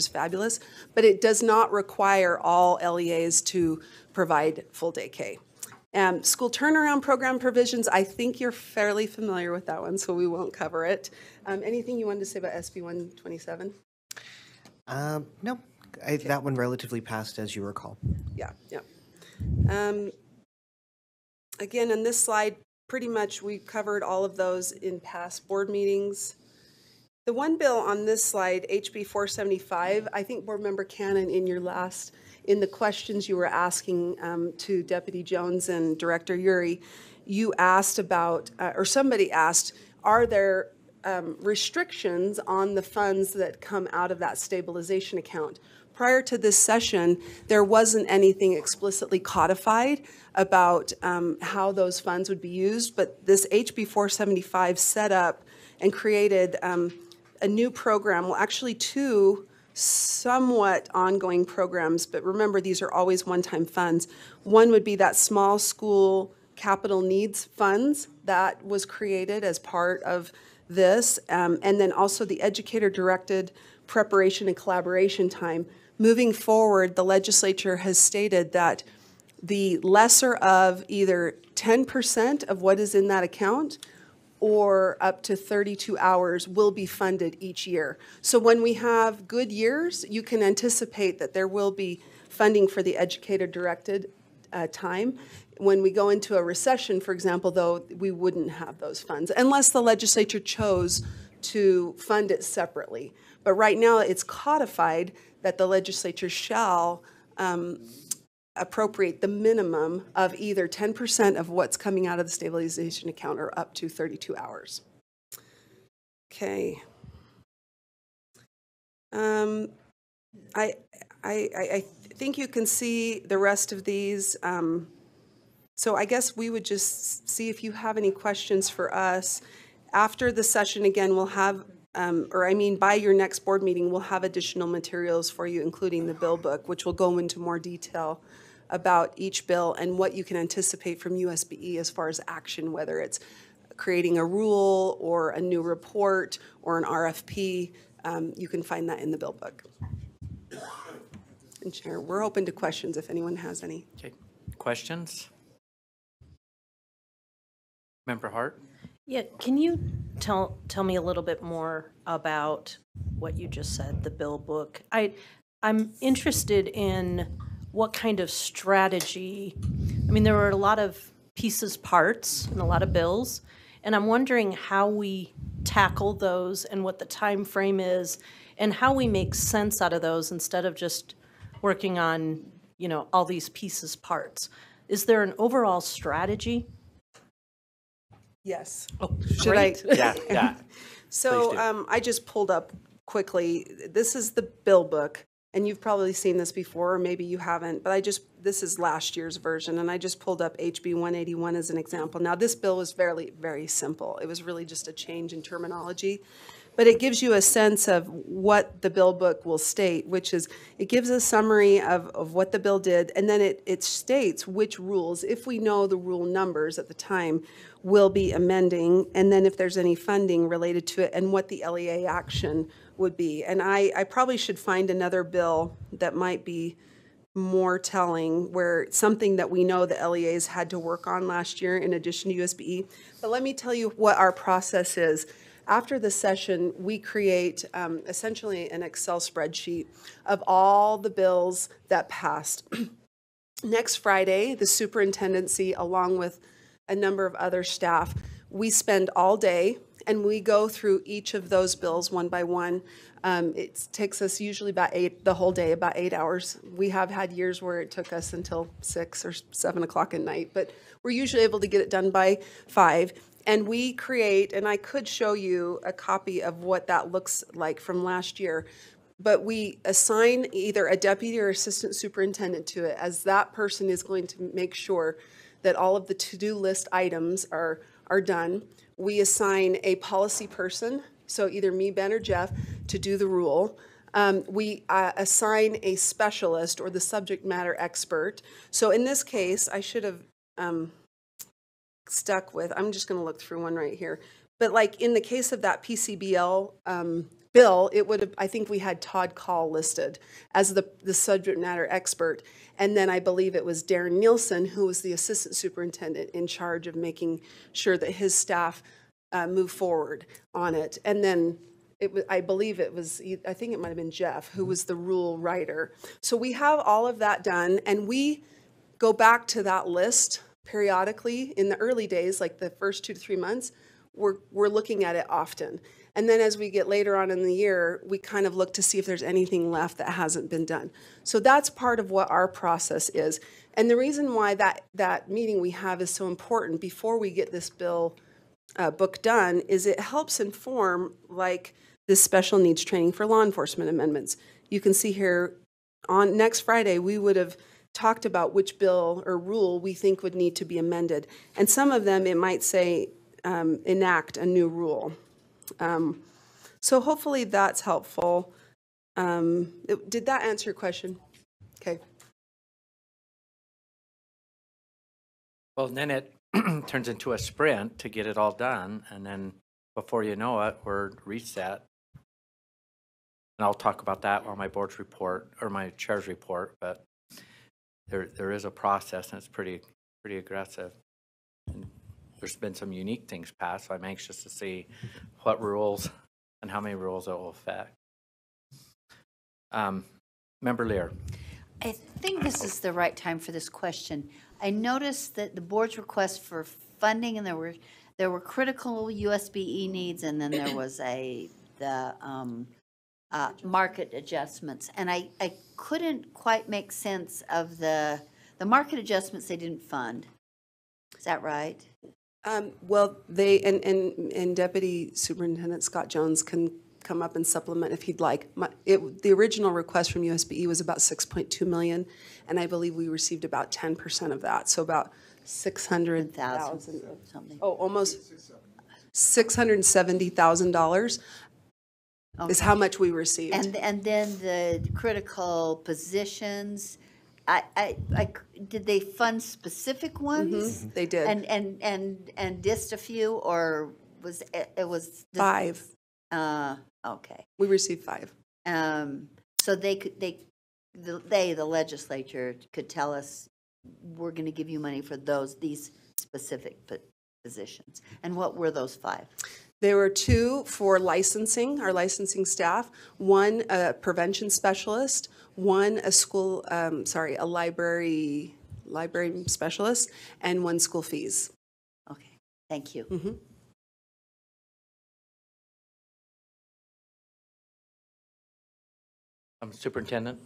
is fabulous, but it does not require all LEAs to provide full day K. School turnaround program provisions, I think you're fairly familiar with that one, so we won't cover it. Anything you wanted to say about SB 127? No, that one relatively passed, as you recall. Yeah. Again, on this slide, pretty much we covered all of those in past board meetings. The one bill on this slide, HB 475, I think Board Member Cannon, in the questions you were asking to Deputy Jones and Director Uri, you asked about, or somebody asked, are there restrictions on the funds that come out of that stabilization account? Prior to this session, there wasn't anything explicitly codified about how those funds would be used, but this HB 475 set up and created a new program, well, actually two somewhat ongoing programs, but remember, these are always one-time funds. One would be that small school capital needs funds that was created as part of this, and then also the educator-directed preparation and collaboration time. Moving forward, the legislature has stated that the lesser of either 10% of what is in that account or up to 32 hours will be funded each year. So when we have good years, you can anticipate that there will be funding for the educator-directed time. When we go into a recession, for example, though, we wouldn't have those funds unless the legislature chose to fund it separately. But right now, it's codified that the legislature shall appropriate the minimum of either 10% of what's coming out of the stabilization account or up to 32 hours. Okay. I think you can see the rest of these. So I guess we would just see if you have any questions for us. After the session, again, we'll have, by your next board meeting, we'll have additional materials for you, including the bill book, which will go into more detail about each bill and what you can anticipate from USBE as far as action, whether it's creating a rule or a new report or an RFP. You can find that in the bill book. And Chair, we're open to questions if anyone has any. Okay, questions? Member Hart? Yeah, can you tell me a little bit more about what you just said, the bill book? I'm interested in what kind of strategy. I mean, there were a lot of pieces, parts, and a lot of bills, and I'm wondering how we tackle those and what the time frame is and how we make sense out of those instead of just working on, all these pieces, parts. Is there an overall strategy? Yes. Oh, Should great. Yeah. So I just pulled up quickly. This is the bill book, and you've probably seen this before, or maybe you haven't, but this is last year's version, and I just pulled up HB 181 as an example. Now, this bill was very, very simple. It was really just a change in terminology, but it gives you a sense of what the bill book will state, which is it gives a summary of what the bill did, and then it states which rules, if we know the rule numbers at the time, will be amending, and then if there's any funding related to it, and what the LEA action would be. And I probably should find another bill that might be more telling, where something that we know the LEAs had to work on last year in addition to USBE. But let me tell you what our process is. After the session, we create essentially an Excel spreadsheet of all the bills that passed. Next Friday, the superintendency, along with a number of other staff, we spend all day and we go through each of those bills one by one. It takes us usually about the whole day, about 8 hours. We have had years where it took us until 6 or 7 o'clock at night, but we're usually able to get it done by 5. And we create, and I could show you a copy of what that looks like from last year, but we assign either a deputy or assistant superintendent to it, as that person is going to make sure that all of the to-do list items are done. We assign a policy person, so either me, Ben, or Jeff, to do the rule. We assign a specialist or the subject matter expert. So in this case, I should have stuck with, I'm just going to look through one right here. But like in the case of that PCBL bill, it would have, I think we had Todd Call listed as the subject matter expert. And then I believe it was Darren Nielsen, who was the assistant superintendent in charge of making sure that his staff move forward on it. And then I believe it was, I think it might have been Jeff, who was the rule writer. So we have all of that done, and we go back to that list periodically in the early days, like the first 2 to 3 months. We're looking at it often. And then as we get later on in the year, we kind of look to see if there's anything left that hasn't been done. So that's part of what our process is. And the reason why that meeting we have is so important before we get this bill book done is it helps inform, like, this special needs training for law enforcement amendments. You can see here on next Friday, we would have talked about which bill or rule we think would need to be amended. And some of them, it might say enact a new rule. So hopefully that's helpful. Did that answer your question? Okay. Well, then it turns into a sprint to get it all done, and then before you know it, we're reset. And I'll talk about that on my board's report or my chair's report, but there is a process, and it's pretty aggressive. And there's been some unique things passed, so I'm anxious to see what rules and how many rules it will affect. Member Lear. I think this is the right time for this question. I noticed that the board's request for funding, and there were critical USBE needs, and then there was the market adjustments. And I couldn't quite make sense of the market adjustments they didn't fund. Is that right? Well, they and Deputy Superintendent Scott Jones can come up and supplement if he'd like. The original request from USBE was about $6.2 million, and I believe we received about 10% of that, so about $600,000. Something. Oh, almost $670,000 is how much we received. And then the critical positions. Did they fund specific ones? They did. And dissed a few, or was it was 5. Okay. We received 5. So the legislature could tell us, we're going to give you money for these specific positions. And what were those 5? There were 2 for licensing, our licensing staff, 1 a prevention specialist, 1 a library specialist, and 1 school fees. Okay, thank you. Mm-hmm. Superintendent.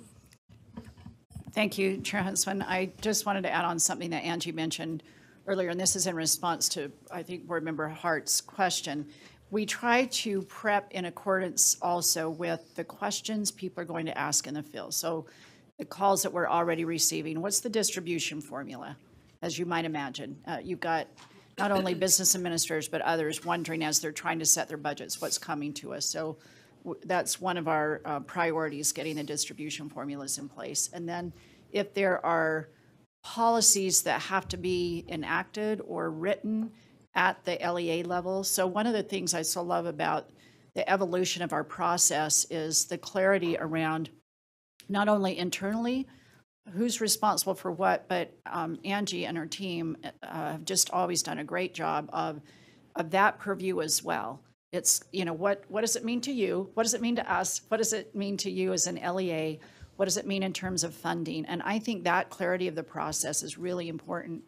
Thank you, Chair Huntsman. I just wanted to add on something that Angie mentioned earlier, and this is in response to, I think, Board Member Hart's question. We try to prep in accordance also with the questions people are going to ask in the field. So the calls that we're already receiving, what's the distribution formula? As you might imagine, you've got not only business administrators, but others wondering as they're trying to set their budgets, what's coming to us. So that's one of our priorities, getting the distribution formulas in place. And then if there are policies that have to be enacted or written at the LEA level. So one of the things I so love about the evolution of our process is the clarity around not only internally, who's responsible for what, but Angie and her team have just always done a great job of that purview as well. It's, what does it mean to you? What does it mean to us? What does it mean to you as an LEA? What does it mean in terms of funding? And I think that clarity of the process is really important.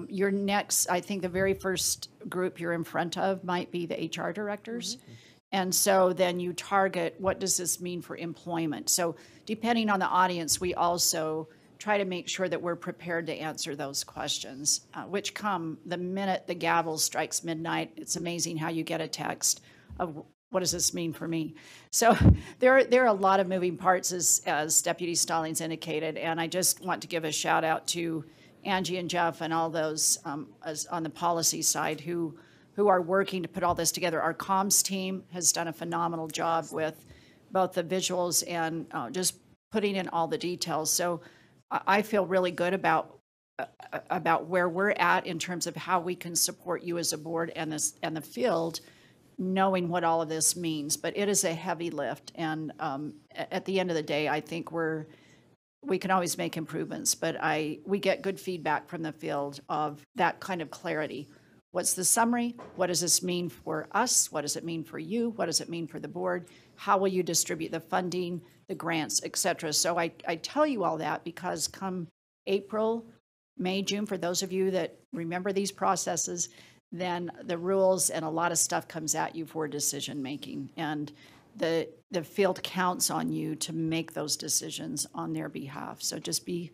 Your next, I think the very first group you're in front of might be the HR directors. Mm-hmm. And so then you target, what does this mean for employment? So depending on the audience, we also try to make sure that we're prepared to answer those questions, which come the minute the gavel strikes midnight. It's amazing how you get a text of, what does this mean for me? So there are a lot of moving parts, as Deputy Stallings indicated, and I just want to give a shout out to Angie and Jeff and all those on the policy side who are working to put all this together. Our comms team has done a phenomenal job with both the visuals and just putting in all the details. So I feel really good about where we're at in terms of how we can support you as a board and the field knowing what all of this means, but it is a heavy lift. And at the end of the day, I think we can always make improvements, but we get good feedback from the field of that kind of clarity. What's the summary? What does this mean for us? What does it mean for you? What does it mean for the board? How will you distribute the funding, the grants, et cetera? So I tell you all that because come April, May, June, for those of you that remember these processes, then the rules and a lot of stuff comes at you for decision-making. And the field counts on you to make those decisions on their behalf. So just be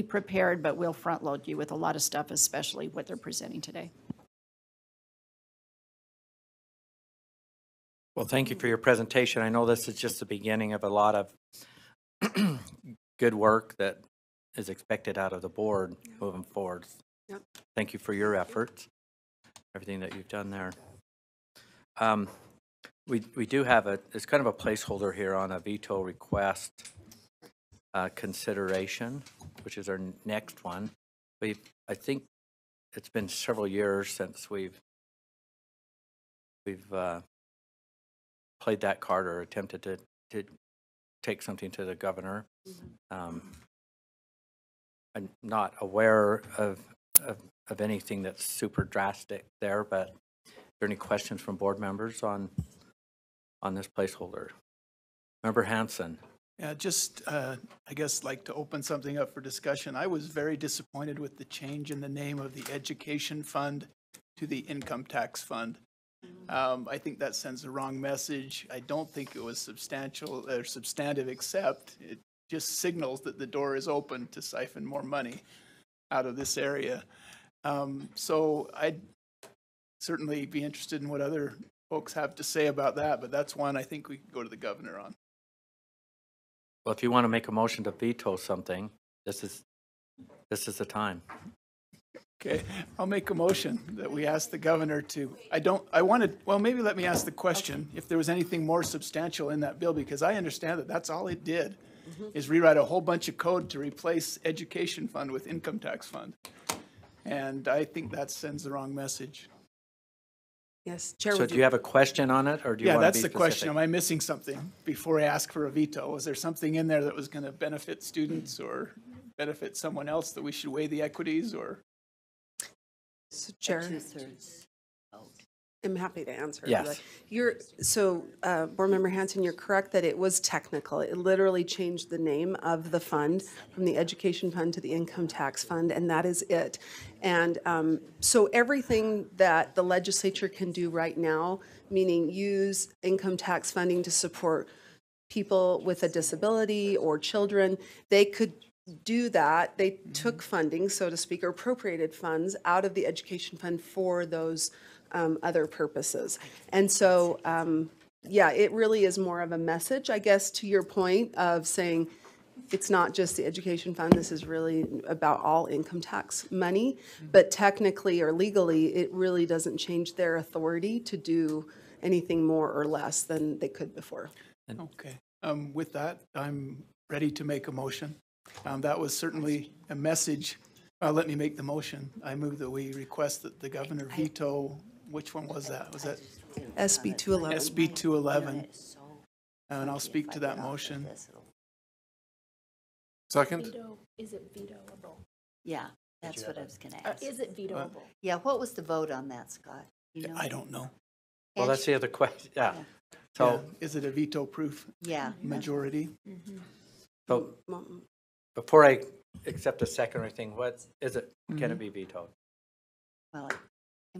prepared, but we'll front load you with a lot of stuff, especially what they're presenting today. Well, thank you for your presentation. I know this is just the beginning of a lot of good work that is expected out of the board moving forward. Yep. Thank you for your efforts, everything that you've done there. We do have it's kind of a placeholder here on a veto request consideration, which is our next one. I think it's been several years since we've played that card or attempted to take something to the governor. I'm not aware of anything that's super drastic there, but are there any questions from board members on this placeholder? Member Hanson. Yeah, just, I guess, like to open something up for discussion. I was very disappointed with the change in the name of the Education Fund to the Income Tax Fund. I think that sends the wrong message. I don't think it was substantial or substantive, except it just signals that the door is open to siphon more money out of this area. So I'd certainly be interested in what other folks have to say about that, but that's one I think we could go to the governor on. Well, if you want to make a motion to veto something, this is the time. Okay, I'll make a motion that we ask the governor to, well, maybe let me ask the question, if there was anything more substantial in that bill, because I understand that that's all it did, is rewrite a whole bunch of code to replace education fund with income tax fund. And I think that sends the wrong message. Yes, Chair. So do you have a question on it, or do you Yeah, want to be that's the specific? question. Am I missing something before I ask for a veto? Was there something in there that was going to benefit students or benefit someone else that we should weigh the equities or? So, Chair, Two-thirds vote. I'm happy to answer. Yes. Board Member Hanson, you're correct that it was technical. It literally changed the name of the fund from the Education Fund to the Income Tax Fund, and that is it. And so everything that the legislature can do right now, meaning use income tax funding to support people with a disability or children, they could do that. They took funding, so to speak, or appropriated funds out of the education fund for those other purposes. And so, yeah, it really is more of a message, I guess, to your point of saying it's not just the education fund, this is really about all income tax money, but technically or legally, it really doesn't change their authority to do anything more or less than they could before. Okay. With that, I'm ready to make a motion. That was certainly a message. Let me make the motion. I move that we request that the governor veto, which one was that? Was that SB 211. SB 211? And I'll speak to that motion. Second? Is it vetoable? Yeah, that's what I was going to ask. Is it vetoable? Yeah, what was the vote on that, Scott? You know? I don't know. Well, that's the other question, yeah. Yeah. So, Is it a veto-proof Yeah. majority? so before I accept a second or anything, what is it, can Mm-hmm. it be vetoed? Well,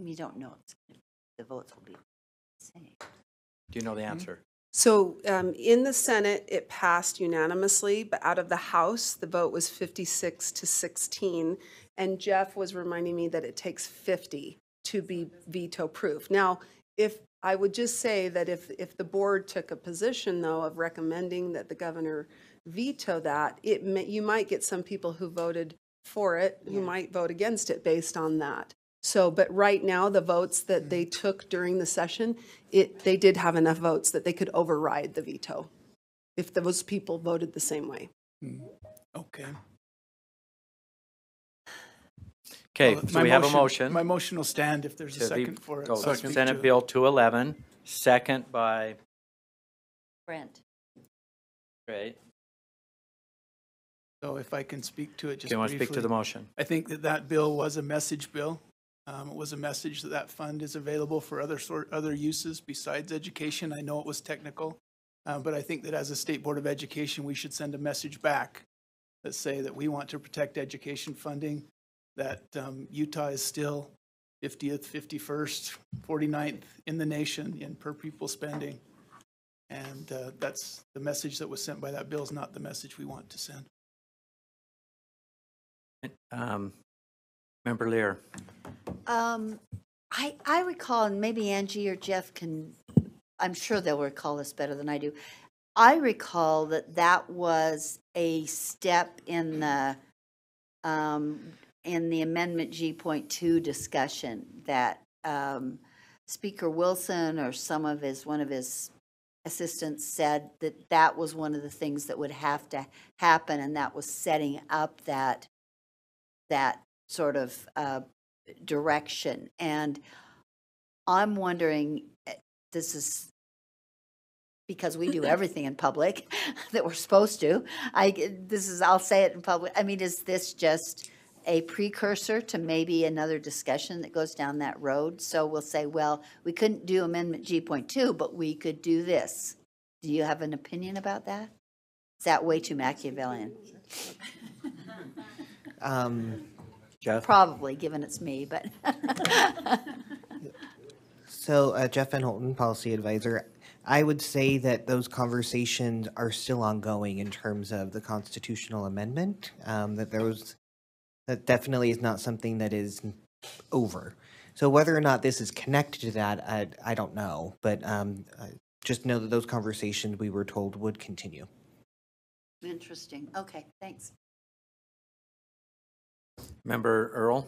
you don't know. The votes will be the same. Do you know the answer? So in the Senate, it passed unanimously, but out of the House, the vote was 56 to 16. And Jeff was reminding me that it takes 50 to be veto-proof. Now, if I would just say that if the board took a position, though, of recommending that the governor veto that, you might get some people who voted for it, who might vote against it based on that. So, but right now, the votes that they took during the session, they did have enough votes that they could override the veto if those people voted the same way. Okay. Okay, Well, so my we have a motion. My motion will stand if there's a to the- second for it. oh, So I'll speak to Senate it. Bill 211, second by, Brent. right, So if I can speak to it just do you want to speak to the briefly. motion? I think that that bill was a message bill. It was a message that that fund is available for other uses besides education. I know it was technical, but I think that as a State Board of Education, we should send a message back that say that we want to protect education funding, that Utah is still 50th, 51st, 49th in the nation in per pupil spending. And that's the message that was sent by that bill is not the message we want to send. Member Lear, I recall, and maybe Angie or Jeff can, I'm sure they'll recall this better than I do. I recall that that was a step in the Amendment G.2 discussion that Speaker Wilson or one of his assistants said that that was one of the things that would have to happen, and that was setting up that sort of direction. And I'm wondering, this is because we do everything in public that we're supposed to. I'll say it in public. I mean, is this just a precursor to maybe another discussion that goes down that road? So we'll say, well, we couldn't do Amendment G.2, but we could do this. Do you have an opinion about that? Is that way too Machiavellian? Jeff? Probably, given it's me, but. So Jeff Van Holten, Policy Advisor. I would say that those conversations are still ongoing in terms of the constitutional amendment. That definitely is not something that is over. So whether or not this is connected to that, I don't know. But just know that those conversations we were told would continue. Interesting. Okay, thanks. Member Earl?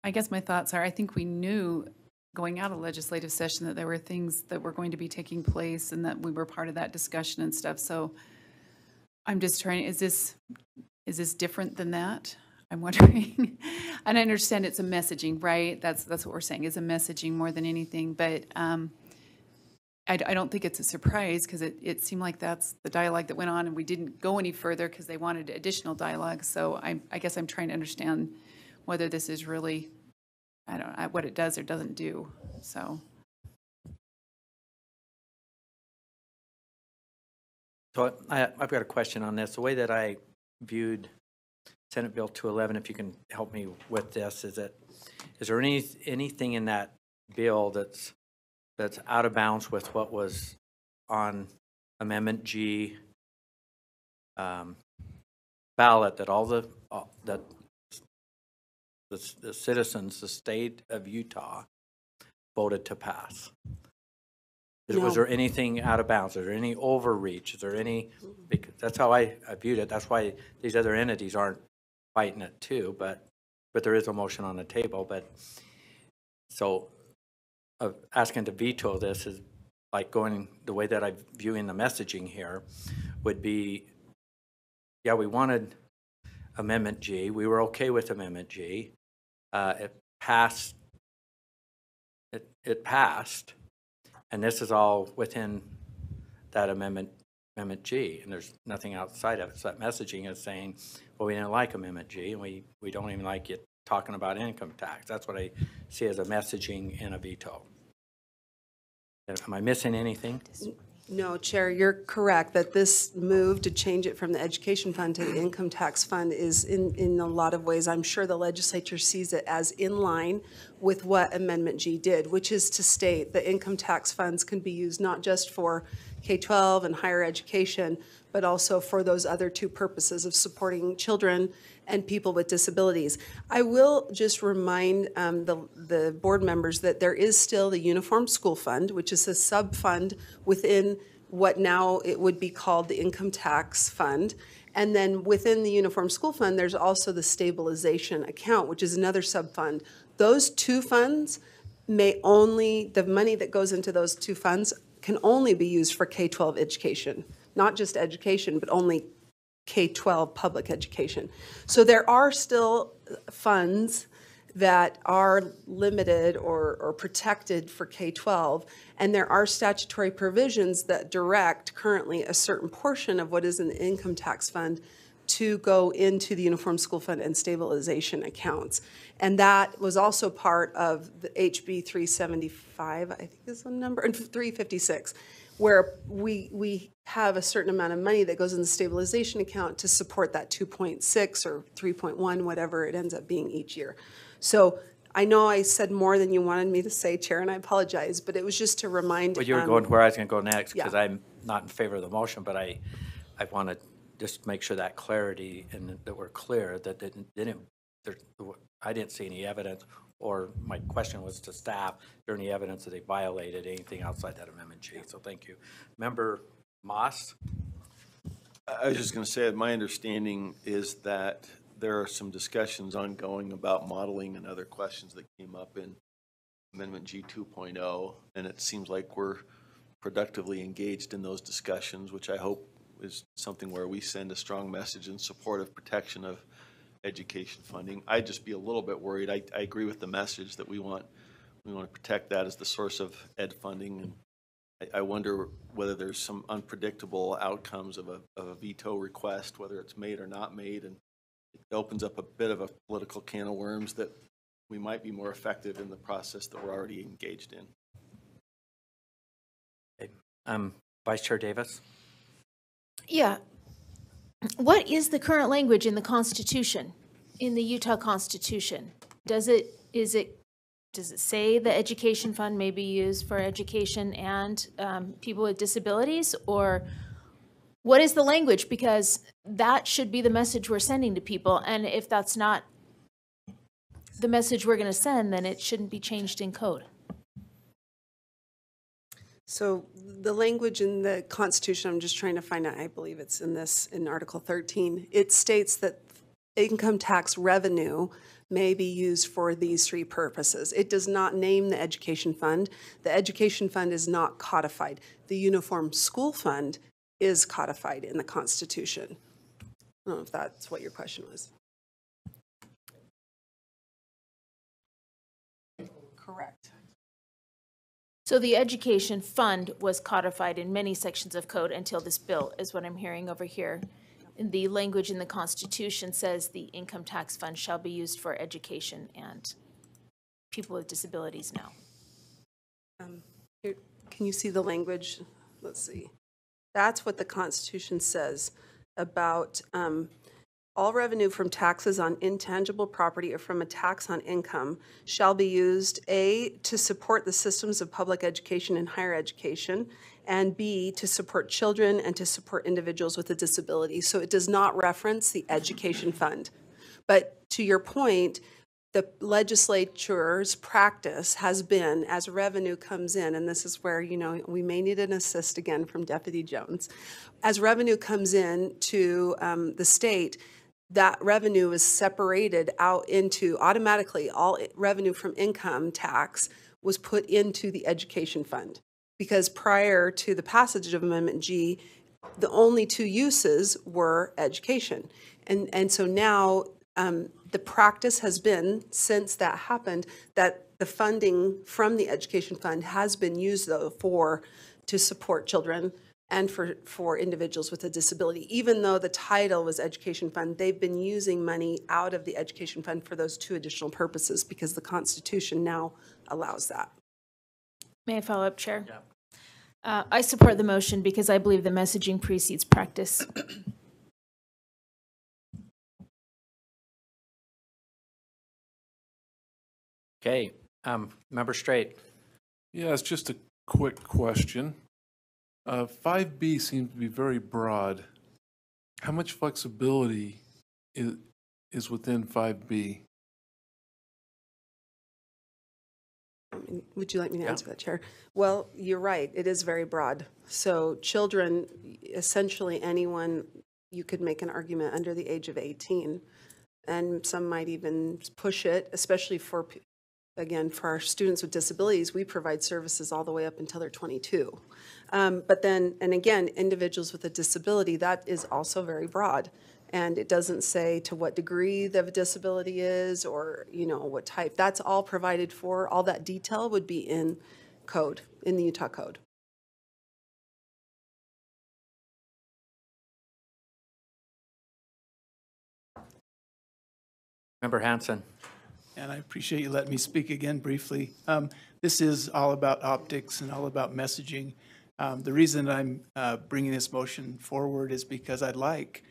I guess my thoughts are, I think we knew going out of legislative session that there were things that were going to be taking place and that we were part of that discussion and stuff. So I'm just trying, is this different than that? I'm wondering. And I understand it's a messaging, right? That's what we're saying, is a messaging more than anything. But I don't think it's a surprise, because it seemed like that's the dialogue that went on, and we didn't go any further because they wanted additional dialogue. So I guess I'm trying to understand whether this is really, I don't know, what it does or doesn't do. So. So I've got a question on this. The way that I viewed Senate Bill 211, if you can help me with this, is there anything in that bill that's out of bounds with what was on Amendment G ballot that all the citizens, the state of Utah, voted to pass? Was there anything out of bounds? Is there any overreach? Is there any, because that's how I viewed it. That's why these other entities aren't fighting it too, but there is a motion on the table. But so asking to veto this is like going the way that I'm viewing the messaging here would be, yeah, we wanted Amendment G. We were okay with Amendment G. It passed. It passed. And this is all within that Amendment G, and there's nothing outside of it. So that messaging is saying, well, we didn't like Amendment G, and we don't even like it talking about income tax. That's what I see as a messaging and a veto. Am I missing anything? No, Chair, you're correct that this move to change it from the education fund to the income tax fund is in a lot of ways, I'm sure the legislature sees it as in line with what Amendment G did, which is to state that income tax funds can be used not just for K-12 and higher education, but also for those other two purposes of supporting children and people with disabilities. I will just remind the board members that there is still the Uniform School Fund, which is a sub-fund within what now it would be called the Income Tax Fund. And then within the Uniform School Fund, there's also the Stabilization Account, which is another sub-fund. Those two funds the money that goes into those two funds can only be used for K-12 education, not just education, but only K-12 public education. So there are still funds that are limited or protected for K-12, and there are statutory provisions that direct currently a certain portion of what is an income tax fund to go into the Uniform School Fund and stabilization accounts. And that was also part of the HB 375, I think is the number, and 356, where we have a certain amount of money that goes in the stabilization account to support that 2.6 or 3.1, whatever it ends up being each year. So I know I said more than you wanted me to say, Chair, and I apologize, but it was just to remind. Well, you were going where I was going to go next, because yeah. I'm not in favor of the motion, but I want to just make sure that clarity and that we're clear that I didn't see any evidence, or my question was to staff, is there any evidence that they violated anything outside that Amendment G? So thank you. Member Moss? I was just going to say that my understanding is that there are some discussions ongoing about modeling and other questions that came up in Amendment G 2.0, and it seems like we're productively engaged in those discussions, which I hope is something where we send a strong message in support of protection of education funding. I'd just be a little bit worried. I agree with the message that we want to protect that as the source of ed funding, and I wonder whether there's some unpredictable outcomes of a veto request, whether it's made or not made, and it opens up a bit of a political can of worms that we might be more effective in the process that we're already engaged in. Okay. Vice Chair Davis? Yeah. What is the current language in the Constitution, in the Utah Constitution? Does it say the education fund may be used for education and people with disabilities, or what is the language? Because that should be the message we're sending to people, and if that's not the message we're going to send, then it shouldn't be changed in code. So the language in the Constitution, I'm just trying to find out, I believe it's in Article 13. It states that income tax revenue may be used for these three purposes. It does not name the education fund. The education fund is not codified. The Uniform School Fund is codified in the Constitution. I don't know if that's what your question was. Correct. So the education fund was codified in many sections of code until this bill, is what I'm hearing over here. And the language in the Constitution says the income tax fund shall be used for education and people with disabilities now. Here, can you see the language? Let's see. That's what the Constitution says about all revenue from taxes on intangible property or from a tax on income shall be used, A, to support the systems of public education and higher education, and B, to support children and to support individuals with a disability. So it does not reference the education fund. But to your point, the legislature's practice has been, as revenue comes in, and this is where, you know, we may need an assist again from Deputy Jones. As revenue comes in to the state, that revenue is separated out into, automatically, all revenue from income tax was put into the education fund. Because prior to the passage of Amendment G, the only two uses were education. And so now the practice has been, since that happened, that the funding from the education fund has been used, though, to support children and for individuals with a disability. Even though the title was education fund, they've been using money out of the education fund for those two additional purposes because the Constitution now allows that. May I follow up, Chair? Yeah. I support the motion because I believe the messaging precedes practice. Okay. Member Straight. Yeah, it's just a quick question. 5B seems to be very broad. How much flexibility is within 5B? Would you like me to answer that, Chair? Well, you're right. It is very broad. So children, essentially anyone, you could make an argument under the age of 18. And some might even push it, especially for again, for our students with disabilities, we provide services all the way up until they're 22. But then, and again, individuals with a disability, that is also very broad. And it doesn't say to what degree the disability is or, you know, what type. That's all provided for. All that detail would be in code, in the Utah code. Member Hanson. And I appreciate you letting me speak again briefly. This is all about optics and all about messaging. The reason I'm bringing this motion forward is because I'd like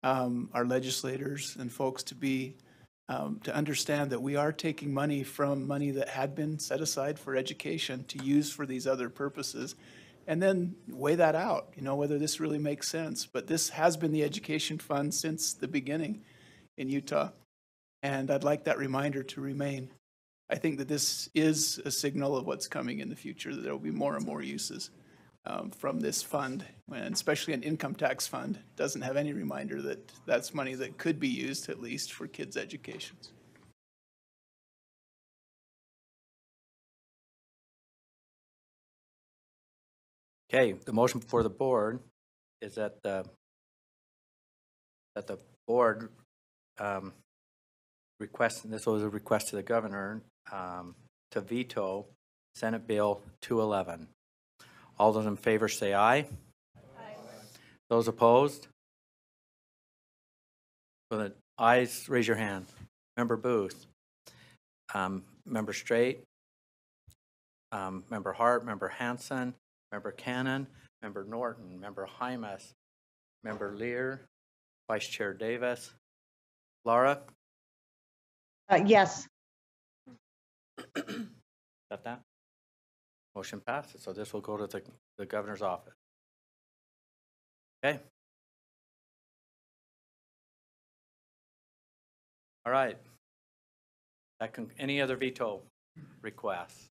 our legislators and folks to understand that we are taking money from money that had been set aside for education to use for these other purposes, and then weigh that out, you know, whether this really makes sense. But this has been the education fund since the beginning in Utah. And I'd like that reminder to remain. I think that this is a signal of what's coming in the future, that there will be more and more uses from this fund, and especially an income tax fund doesn't have any reminder that that's money that could be used at least for kids' educations. Okay, the motion before the board is that the board request, and this was a request to the governor, to veto Senate Bill 211. All those in favor say aye. Aye. Those opposed? For the ayes, raise your hand. Member Booth. Member Straight. Member Hart, Member Hanson, Member Cannon, Member Norton, Member Hymas, Member Lear, Vice Chair Davis. Laura? Yes. Got that? Motion passes, so this will go to the governor's office. Okay. All right. Any other veto requests?